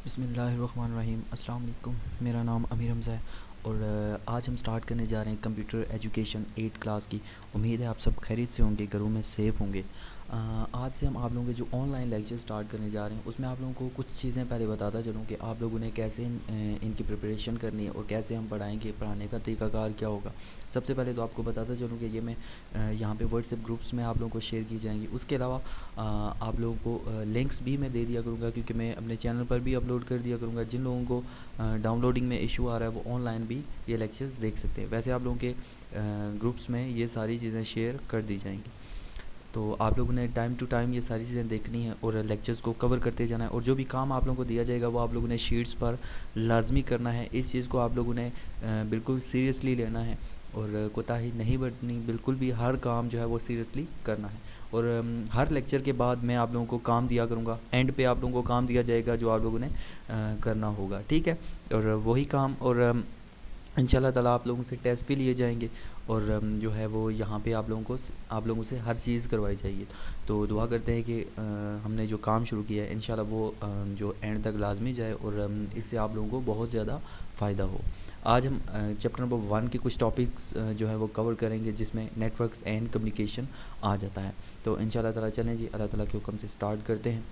बिस्मिल्लाहिर्रहमानिर्रहीम। अस्सलाम वालेकुम। मेरा नाम अमीर हमज़ा है और आज हम स्टार्ट करने जा रहे हैं कंप्यूटर एजुकेशन 8 क्लास की। उम्मीद है आप सब खैरियत से होंगे, घरों में सेफ़ होंगे। आज से हम आप लोगों के जो ऑनलाइन लेक्चर स्टार्ट करने जा रहे हैं उसमें आप लोगों को कुछ चीज़ें पहले बताता चलूँ कि आप लोगों ने कैसे इनकी प्रिपरेशन करनी है और कैसे हम पढ़ाएंगे, पढ़ाने का तरीकाकार क्या होगा। सबसे पहले तो आपको बताता चलूँ कि ये मैं यहाँ पे व्हाट्सएप ग्रुप्स में आप लोगों को शेयर की जाएंगी। उसके अलावा आप लोगों को लिंक्स भी मैं दे दिया करूँगा, क्योंकि मैं अपने चैनल पर भी अपलोड कर दिया करूँगा। जिन लोगों को डाउनलोडिंग में इशू आ रहा है वो ऑनलाइन भी ये लेक्चर्स देख सकते हैं। वैसे आप लोगों के ग्रुप्स में ये सारी चीज़ें शेयर कर दी जाएंगी, तो आप लोगों ने टाइम टू टाइम ये सारी चीज़ें देखनी है और लेक्चर्स को कवर करते जाना है। और जो भी काम आप लोगों को दिया जाएगा वो आप लोगों ने शीट्स पर लाजमी करना है। इस चीज़ को आप लोगों ने बिल्कुल सीरियसली लेना है और कोताही नहीं बरतनी, बिल्कुल भी हर काम जो है वो सीरियसली करना है। और हर लेक्चर के बाद मैं आप लोगों को काम दिया करूँगा, एंड पे आप लोगों को काम दिया जाएगा जो आप लोगों ने करना होगा, ठीक है। और वही काम और इंशाल्लाह ताला आप लोगों से टेस्ट भी लिए जाएंगे और जो है वो यहाँ पे आप लोगों से हर चीज़ करवाई जाएगी। तो दुआ करते हैं कि हमने जो काम शुरू किया है इंशाल्लाह वो जो एंड तक लाजमी जाए और इससे आप लोगों को बहुत ज़्यादा फ़ायदा हो। आज हम चैप्टर नंबर 1 के कुछ टॉपिक्स जो है वो कवर करेंगे, जिसमें नेटवर्क्स एंड कम्युनिकेशन आ जाता है। तो इंशाल्लाह ताला चलें जी, अल्लाह ताला के हुक्म से स्टार्ट करते हैं।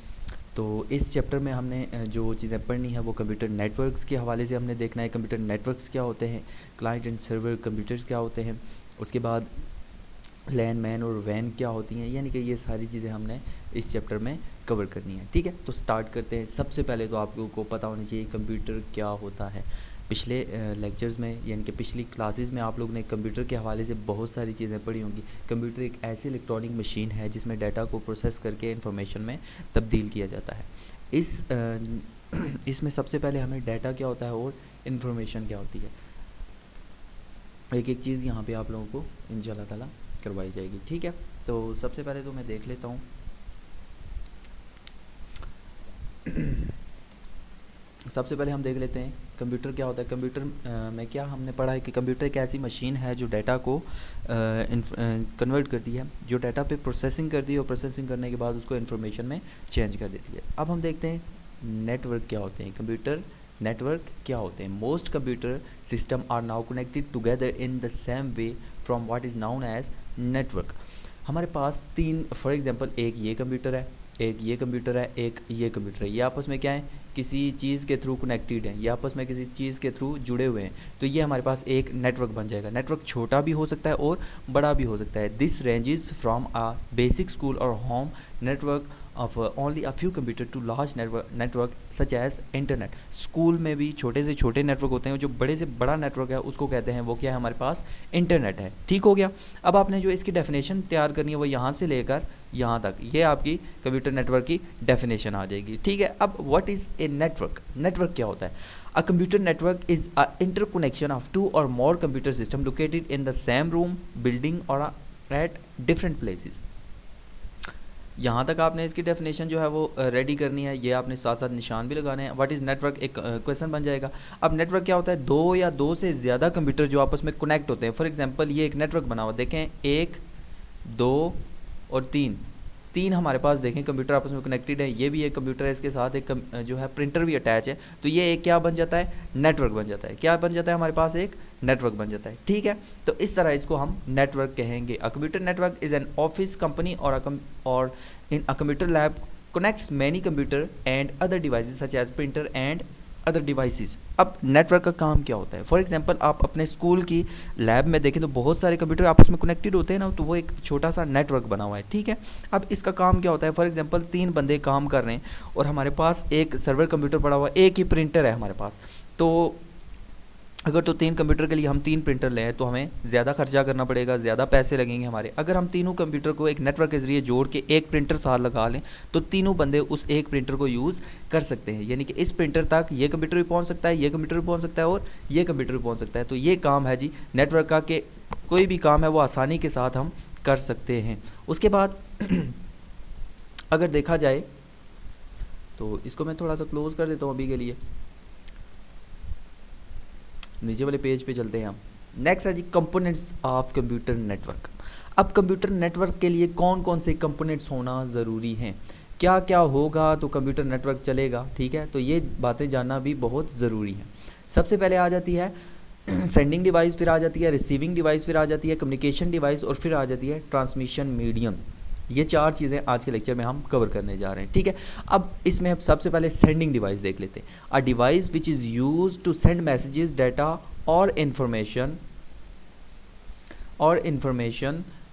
तो इस चैप्टर में हमने जो चीज़ें पढ़नी है वो कंप्यूटर नेटवर्क्स के हवाले से हमने देखना है। कंप्यूटर नेटवर्क्स क्या होते हैं, क्लाइंट एंड सर्वर कंप्यूटर्स क्या होते हैं, उसके बाद लैन मैन और वैन क्या होती हैं, यानी कि ये सारी चीज़ें हमने इस चैप्टर में कवर करनी है, ठीक है। तो स्टार्ट करते हैं। सबसे पहले तो आप लोगों को पता होना चाहिए कंप्यूटर क्या होता है। पिछले लेक्चर्स में यानी कि पिछली क्लासेस में आप लोग ने कंप्यूटर के हवाले से बहुत सारी चीज़ें पढ़ी होंगी। कंप्यूटर एक ऐसी इलेक्ट्रॉनिक मशीन है जिसमें डाटा को प्रोसेस करके इंफॉर्मेशन में तब्दील किया जाता है। इसमें सबसे पहले हमें डाटा क्या होता है और इन्फॉर्मेशन क्या होती है, एक एक चीज़ यहाँ पे आप लोगों को इंशाल्लाह ताला करवाई जाएगी, ठीक है। तो सबसे पहले तो मैं देख लेता हूँ सबसे पहले हम देख लेते हैं कंप्यूटर क्या होता है। कंप्यूटर में क्या हमने पढ़ा है कि कंप्यूटर एक ऐसी मशीन है जो डाटा को कन्वर्ट करती है, जो डाटा पे प्रोसेसिंग करती है और प्रोसेसिंग करने के बाद उसको इन्फॉर्मेशन में चेंज कर देती है। अब हम देखते हैं नेटवर्क क्या होते हैं, कंप्यूटर नेटवर्क क्या होते हैं। Most computer system are now connected together in the same way from what is known as network. हमारे पास तीन, फॉर एग्जांपल एक ये कंप्यूटर है, एक ये कंप्यूटर है, एक ये कंप्यूटर है। ये आपस में क्या है, किसी चीज़ के थ्रू कनेक्टेड हैं, ये आपस में किसी चीज़ के थ्रू जुड़े हुए हैं। तो ये हमारे पास एक नेटवर्क बन जाएगा। नेटवर्क छोटा भी हो सकता है और बड़ा भी हो सकता है। This ranges from a basic school और home network of only a few computer to large network such as internet. School में भी छोटे से छोटे नेटवर्क होते हैं, जो बड़े से बड़ा नेटवर्क है उसको कहते हैं, वो क्या है, हमारे पास इंटरनेट है, ठीक हो गया। अब आपने जो इसकी डेफिनेशन तैयार करनी है वो यहाँ से लेकर यहाँ तक, ये आपकी कंप्यूटर नेटवर्क की डेफिनेशन आ जाएगी, ठीक है। अब what is a network, network क्या होता है। A computer network is a interconnection of two और more computer system located in the same room, building और एट डिफरेंट प्लेसेस। यहाँ तक आपने इसकी डेफिनेशन जो है वो रेडी करनी है, ये आपने साथ साथ निशान भी लगाने हैं। व्हाट इज़ नेटवर्क एक क्वेश्चन बन जाएगा। अब नेटवर्क क्या होता है, दो या दो से ज़्यादा कंप्यूटर जो आपस में कनेक्ट होते हैं। फॉर एग्जांपल ये एक नेटवर्क बना हुआ, देखें 1 2 और 3, तीन हमारे पास देखें कंप्यूटर आपस में कनेक्टेड है। ये भी एक कंप्यूटर है, इसके साथ एक जो है प्रिंटर भी अटैच है। तो ये एक क्या बन जाता है, नेटवर्क बन जाता है। क्या बन जाता है, हमारे पास एक नेटवर्क बन जाता है, ठीक है। तो इस तरह इसको हम नेटवर्क कहेंगे। A computer network is an office company और in a computer lab connects many computer and other devices such as printer and other devices. अब नेटवर्क का काम क्या होता है, फॉर एग्जांपल आप अपने स्कूल की लैब में देखें तो बहुत सारे कंप्यूटर आपस में कनेक्टेड होते हैं ना, तो वो एक छोटा सा नेटवर्क बना हुआ है, ठीक है। अब इसका काम क्या होता है, फॉर एग्जांपल 3 बंदे काम कर रहे हैं और हमारे पास एक सर्वर कंप्यूटर पड़ा हुआ है, एक ही प्रिंटर है हमारे पास। तो अगर तो 3 कंप्यूटर के लिए हम 3 प्रिंटर लें तो हमें ज़्यादा खर्चा करना पड़ेगा, ज़्यादा पैसे लगेंगे हमारे। अगर हम तीनों कंप्यूटर को एक नेटवर्क के ज़रिए जोड़ के एक प्रिंटर साथ लगा लें तो तीनों बंदे उस एक प्रिंटर को यूज़ कर सकते हैं, यानी कि इस प्रिंटर तक ये कंप्यूटर भी पहुंच सकता है, ये कंप्यूटर भी पहुंच सकता है और ये कंप्यूटर भी पहुंच सकता है। तो ये काम है जी नेटवर्क का, कि कोई भी काम है वो आसानी के साथ हम कर सकते हैं। उसके बाद अगर देखा जाए तो इसको मैं थोड़ा सा क्लोज़ कर देता हूँ अभी के लिए, नीचे वाले पेज पे चलते हैं हम। नेक्स्ट है जी कंपोनेंट्स ऑफ कंप्यूटर नेटवर्क। अब कंप्यूटर नेटवर्क के लिए कौन कौन से कंपोनेंट्स होना ज़रूरी हैं। क्या क्या होगा तो कंप्यूटर नेटवर्क चलेगा, ठीक है। तो ये बातें जानना भी बहुत ज़रूरी है। सबसे पहले आ जाती है सेंडिंग डिवाइस, फिर आ जाती है रिसीविंग डिवाइस, फिर आ जाती है कम्युनिकेशन डिवाइस, और फिर आ जाती है ट्रांसमिशन मीडियम। ये 4 चीज़ें आज के लेक्चर में हम कवर करने जा रहे हैं, ठीक है। अब इसमें हम सबसे पहले सेंडिंग डिवाइस देख लेते हैं। A device which is use to send messages, data और information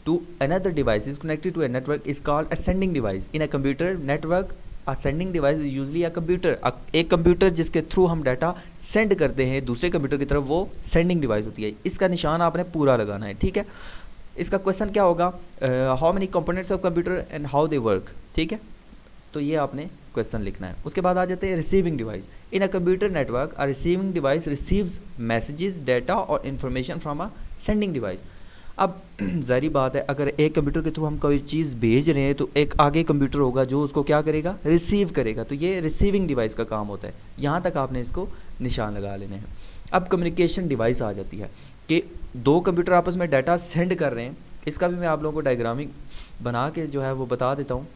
to another device is connected to a network is called a sending device. In a computer network, a sending device is usually a computer. एक computer जिसके through हम data send करते हैं दूसरे computer की तरफ, वो सेंडिंग डिवाइस होती है। इसका निशान आपने पूरा लगाना है, ठीक है। इसका क्वेश्चन क्या होगा, how many components of computer and how they work, ठीक है। तो ये आपने क्वेश्चन लिखना है। उसके बाद आ जाते हैं receiving device. In a computer network a receiving device receives messages, data और information from a sending device. अब ज़ाहिर बात है, अगर एक कंप्यूटर के थ्रू हम कोई चीज़ भेज रहे हैं तो एक आगे कंप्यूटर होगा जो उसको क्या करेगा, रिसीव करेगा। तो ये रिसीविंग डिवाइस का काम होता है। यहाँ तक आपने इसको निशान लगा लेने हैं। अब कम्युनिकेशन डिवाइस आ जाती है कि 2 कंप्यूटर आपस में डाटा सेंड कर रहे हैं। इसका भी मैं आप लोगों को डायग्रामिंग बना के जो है वो बता देता हूँ।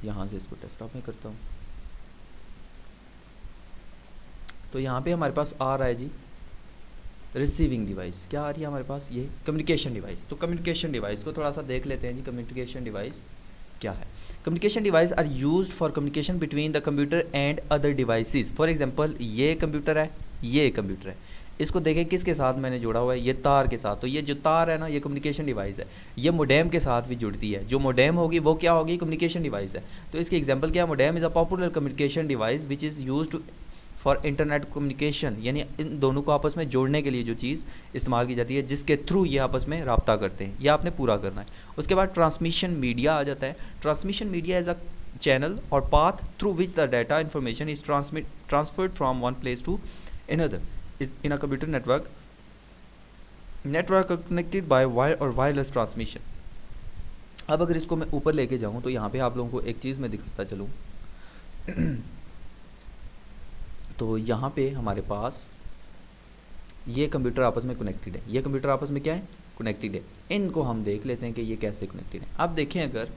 यहाँ से इसको डेस्कटॉप में करता हूँ। तो यहाँ पे हमारे पास आ रहा है जी रिसीविंग डिवाइस। क्या आ रही है हमारे पास, ये कम्युनिकेशन डिवाइस। तो कम्युनिकेशन डिवाइस को थोड़ा सा देख लेते हैं जी। कम्युनिकेशन डिवाइस क्या है। Communication device are used for communication between the computer and other devices. For example, ये कंप्यूटर है, ये कंप्यूटर है, इसको देखें किसके साथ मैंने जोड़ा हुआ है, ये तार के साथ। तो ये जो तार है ना, ये कम्युनिकेशन डिवाइस है। ये मोडेम के साथ भी जुड़ती है। जो मोडेम होगी वो क्या होगी, कम्युनिकेशन डिवाइस है। तो इसकी एग्जांपल क्या है, modem is a popular communication device which is used to for internet communication, यानी इन दोनों को आपस में जोड़ने के लिए जो चीज़ इस्तेमाल की जाती है, जिसके थ्रू ये आपस में रब्ता करते हैं। ये आपने पूरा करना है। उसके बाद ट्रांसमिशन मीडिया आ जाता है। Transmission media is a channel और path through which the data information is transferred from one place to another in a computer network are connected by wire और वायरलेस ट्रांसमिशन। अब अगर इसको मैं ऊपर लेके जाऊं तो यहाँ पे आप लोगों को एक चीज़ मैं दिखाता चलूँ। तो यहाँ पे हमारे पास ये कंप्यूटर आपस में कनेक्टेड है। ये कंप्यूटर आपस में क्या है, कनेक्टेड है। इनको हम देख लेते हैं कि ये कैसे कनेक्टेड है। अब देखें अगर,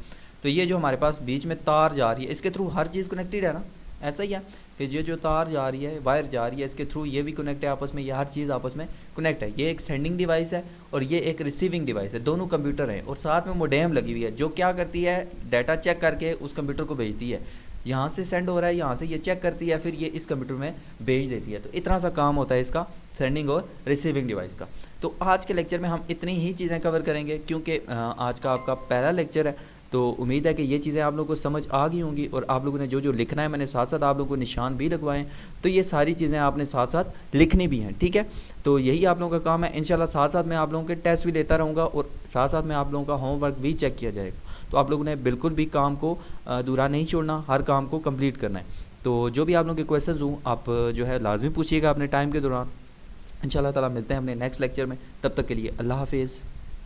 तो ये जो हमारे पास बीच में तार जा रही है, इसके थ्रू हर चीज़ कनेक्टेड है ना। ऐसा ही है कि ये जो तार जा रही है, वायर जा रही है, इसके थ्रू ये भी कनेक्ट है आपस में। ये हर चीज़ आपस में कनेक्ट है। ये एक सेंडिंग डिवाइस है और ये एक रिसीविंग डिवाइस है। दोनों कंप्यूटर हैं और साथ में मोडेम लगी हुई है, जो क्या करती है, डाटा चेक करके उस कंप्यूटर को भेजती है। यहाँ से सेंड हो रहा है, यहाँ से ये चेक करती है, फिर ये इस कंप्यूटर में भेज देती है। तो इतना सा काम होता है इसका, सेंडिंग और रिसीविंग डिवाइस का। तो आज के लेक्चर में हम इतनी ही चीज़ें कवर करेंगे, क्योंकि आज का आपका पहला लेक्चर है। तो उम्मीद है कि ये चीज़ें आप लोगों को समझ आ गई होंगी और आप लोगों ने जो जो लिखना है, मैंने साथ साथ आप लोगों को निशान भी लगवाएं। तो ये सारी चीज़ें आपने साथ साथ लिखनी भी हैं, ठीक है। तो यही आप लोगों का काम है। इंशाल्लाह साथ साथ मैं आप लोगों के टेस्ट भी लेता रहूँगा और साथ साथ में आप लोगों का होमवर्क भी चेक किया जाएगा। तो आप लोगों ने बिल्कुल भी काम को अधूरा नहीं छोड़ना, हर काम को कंप्लीट करना है। तो जो भी आप लोगों के क्वेश्चन हों, आप जो है लाजमी पूछिएगा अपने टाइम के दौरान। इंशाल्लाह ताला मिलते हैं अपने नेक्स्ट लेक्चर में। तब तक के लिए अल्लाह हाफिज़।